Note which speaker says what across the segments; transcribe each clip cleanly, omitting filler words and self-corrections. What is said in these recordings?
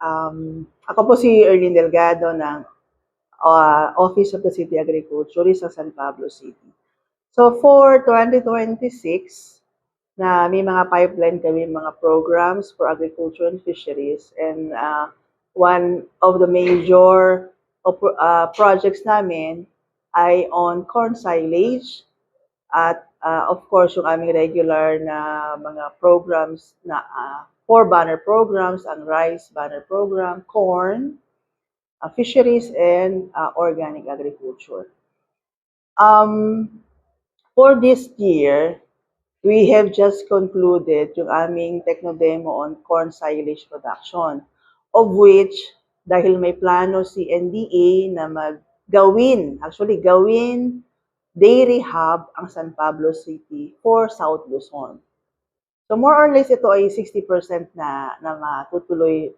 Speaker 1: Ako po si Erlyn Delgado ng Office of the City Agriculturist sa San Pablo City. So for 2026, na may mga pipeline kami, mga programs for agriculture and fisheries, and one of the major projects namin ay on corn silage at of course yung aming regular na mga programs na 4 banner programs, ang rice banner program, corn, fisheries, and organic agriculture. For this year, we have just concluded yung aming techno-demo on corn silage production, of which, dahil may plano si NDA na gawin dairy hub ang San Pablo City for South Luzon. So more or less, ito ay 60% na matutuloy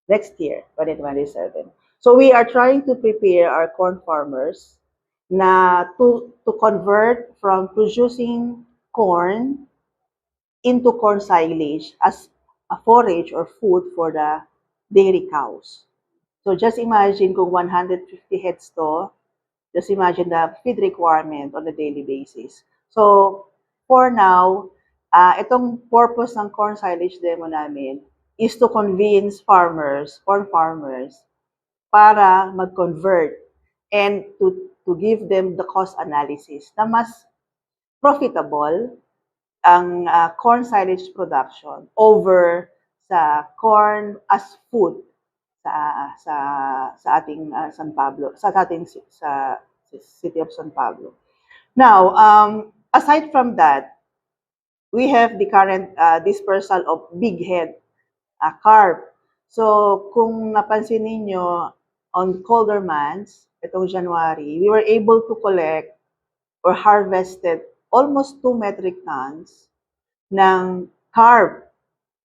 Speaker 1: next year, 2027. So we are trying to prepare our corn farmers na to convert from producing corn into corn silage as a forage or food for the dairy cows. So just imagine kung 150 heads to, just imagine the feed requirement on a daily basis. So for now, itong purpose ng corn silage demo namin is to convince farmers, corn farmers, para mag-convert and to give them the cost analysis na mas profitable ang corn silage production over sa corn as food sa sa ating San Pablo, sa ating sa City of San Pablo. Now, aside from that, we have the current dispersal of big head carp. So, kung napansin ninyo, on colder months, itong January, we were able to collect or harvested almost 2 metric tons ng carp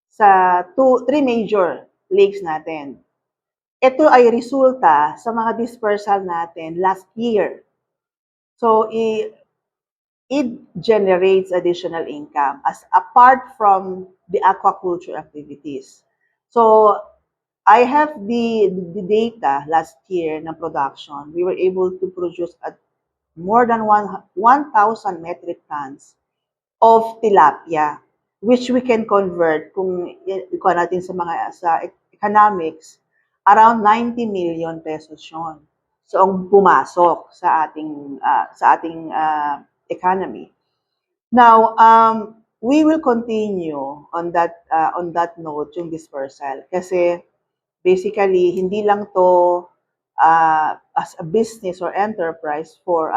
Speaker 1: sa 3 major lakes natin. Ito ay resulta sa mga dispersal natin last year. So, it generates additional income as apart from the aquaculture activities. So, I have the data last year ng production. We were able to produce at more than 1,000 metric tons of tilapia, which we can convert kung ikuha natin sa economics, around 90 million pesos yon. So ang pumasok sa ating economy. Now, we will continue on that note yung dispersal kasi basically hindi lang to as a business or enterprise for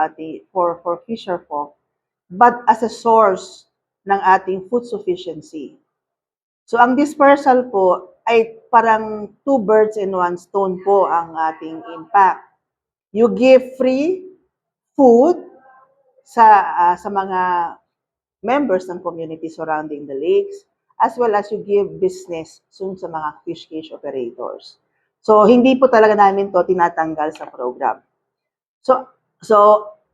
Speaker 1: fisher folk, but as a source ng ating food sufficiency. So ang dispersal po ay parang 2 birds in 1 stone po ang ating impact. You give free food sa mga members ng community surrounding the lakes, as well as you give business sa mga fish cage operators. So hindi po talaga namin to tinatanggal sa program. So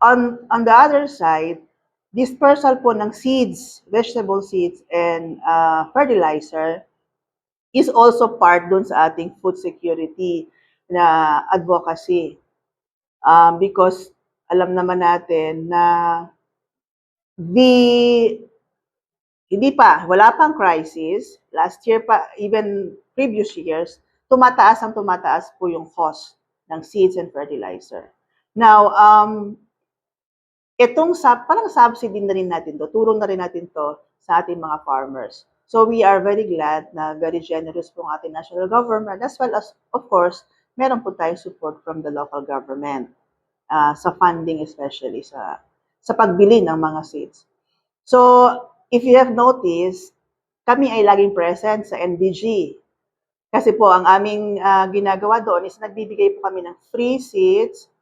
Speaker 1: on the other side, dispersal po ng seeds, vegetable seeds, and fertilizer is also part dun sa ating food security na advocacy. Because alam naman natin na wala pang crisis, last year pa, even previous years, tumataas po yung cost ng seeds and fertilizer. Now, itong parang subsidy na rin natin to, tulong na rin natin to sa ating mga farmers. So we are very glad na very generous po ang ating national government, as well as, of course, meron po tayong support from the local government sa funding, especially sa pagbili ng mga seeds. So, if you have noticed, kami ay laging present sa NDG. Kasi po, ang aming ginagawa doon is nagbibigay po kami ng free seeds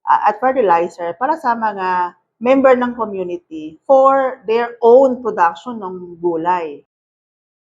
Speaker 1: at fertilizer para sa mga member ng community for their own production ng gulay.